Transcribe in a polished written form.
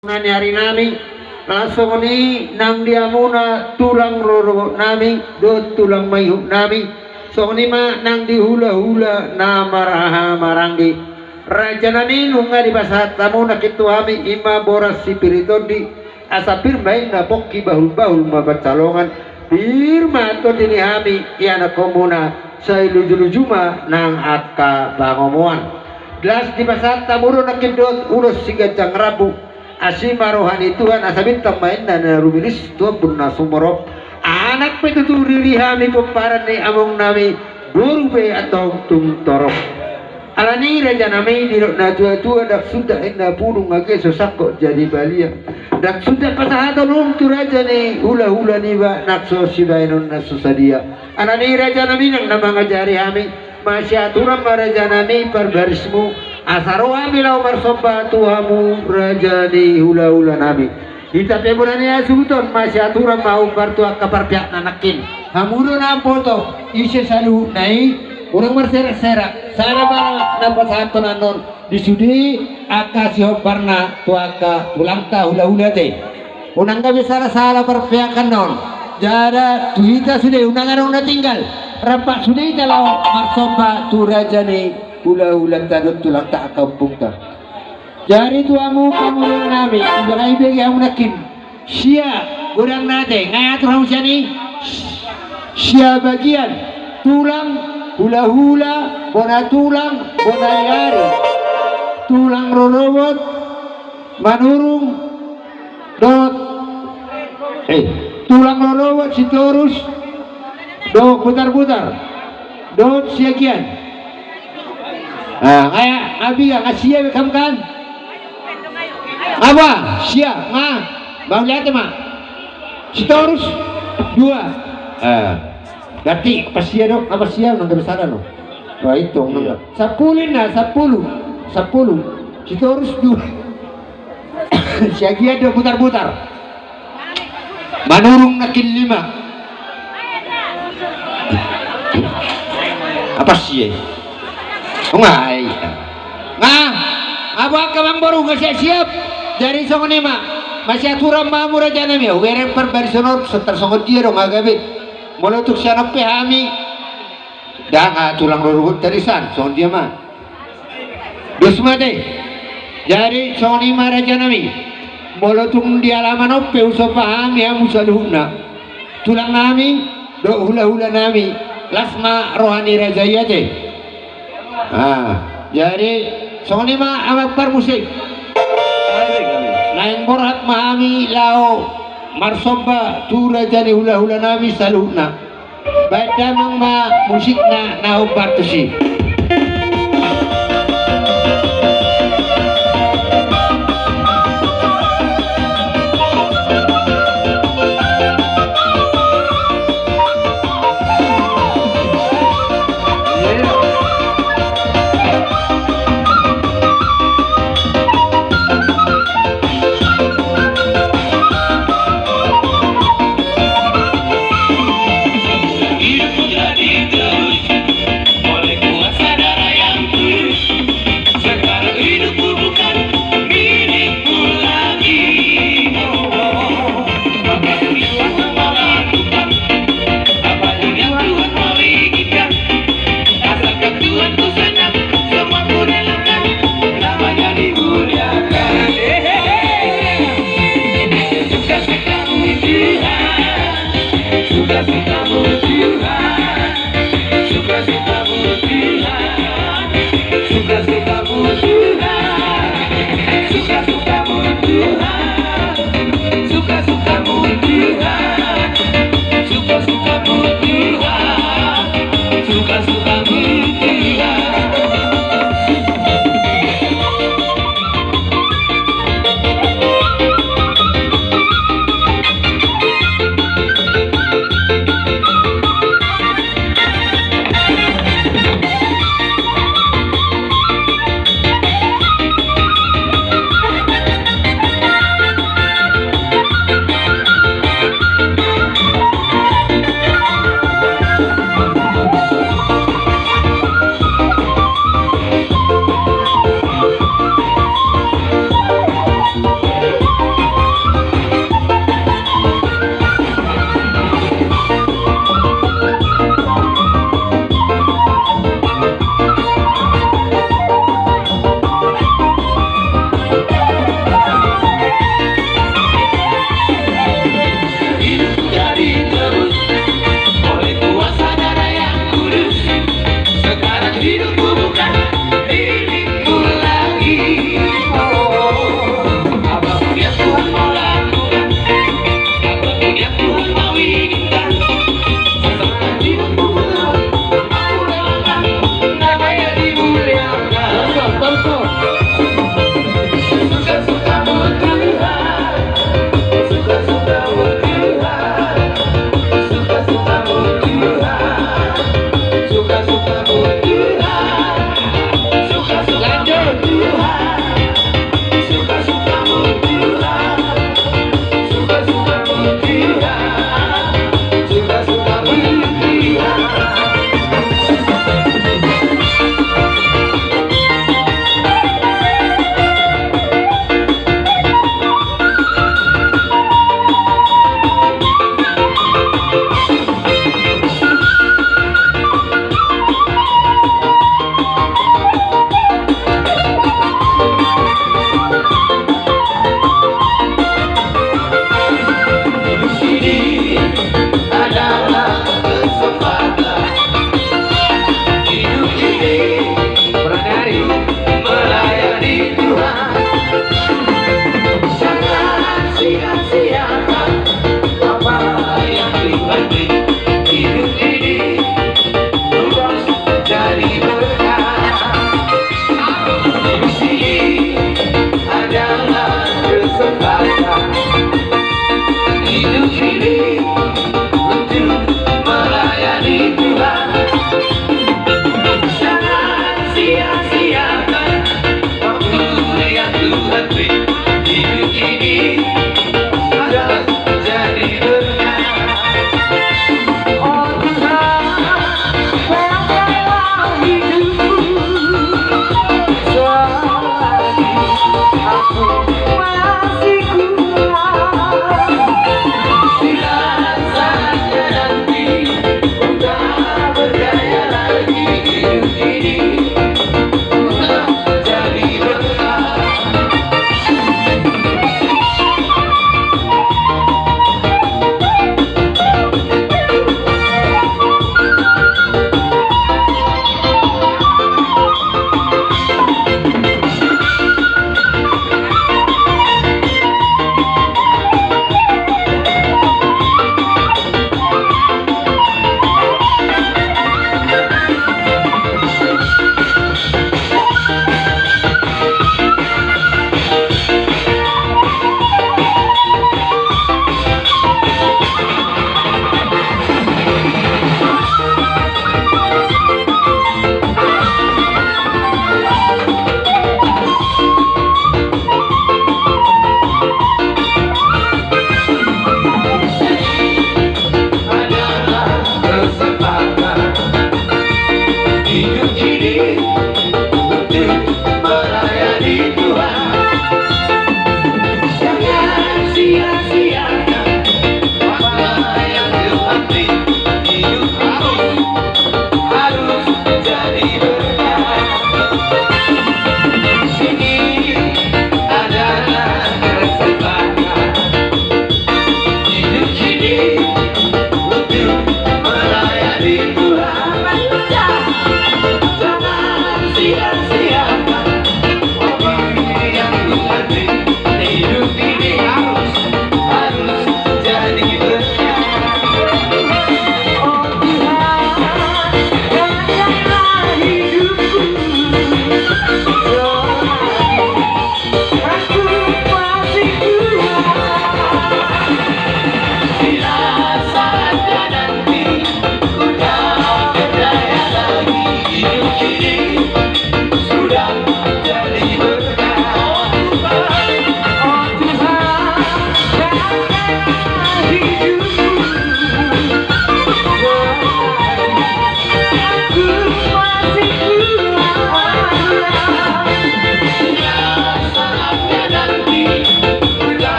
Hari nami langsung ni nang dia muna tulang roro nami do tulang mayuk nami so ni ma nang di hula hula na maraha maranggi raja nami nunga di basat tamu nak itu kami ima boras si piritodi asapir main na pokki bahul bahul mabacalongan firma to dini kami iana komuna sa ilujulujuma nang akka bangomuan gelas di basat tamu nak itu urus si gajang rabu asima rohani Tuhan asa bintang main dan rumilis Tuhan bunna sumorok anak petutur rihami pemparan ni among nami burube atau tung torok alani raja nami dirok na tua dak sudah inna purung age sosako jadi balia dak sudah pasahato lum tu raja ni hula ni ba nakso sibainun nasusadia alani raja nami nang nama ngajari kami masya turam raja nami perbarismu asaroha bilau marsoba tuhamu raja di hula nabi kita pebulani asuton masya turam mau bartua kaparpiak nanakin hamudo na foto isi salu nai urang berserak-serak sana bala nampak satu nanon disudi akasih barna tuaka pulang ta hula te unang gabi salah perpiakan non jada tuita sudah unangan una tinggal rapak sudah kalau marsoba tu raja ni hula tanut tulang tak kampung ta jari tuamu kamu nami ibagai begi kamu nakin sia gudang nate ngayat orang sini sia bagian tulang hula bona tulang bona yari tulang rolobot manurung dot tulang rolobot si terus do putar-putar dot siagian kayak abi nggak sia bekam kan apa sia bang lihat mah sitorus dua berarti apa sia dok apa sia nggak besar no wah itu nggak sepuluh sitorus dua sia dia dua putar manurung nakin 5 apa sia ngai apa kabang baru nggak siap dari songo nima masih aturan mamu raja nami weren perbarisanor setar songo dia dong agabe mulai untuk siapa pehami dah tulang rurut tarisan songo dia mah dosma deh dari songo nima raja nami mulai untuk di alaman ope usah pahami yang musaluhna tulang nami do hula nami lasma rohani raja ya deh jadi soalnya mah amat permusik lain borat mahami lao marsoba tura jadi hula nami saluna baik damang ma musik na obat tu sih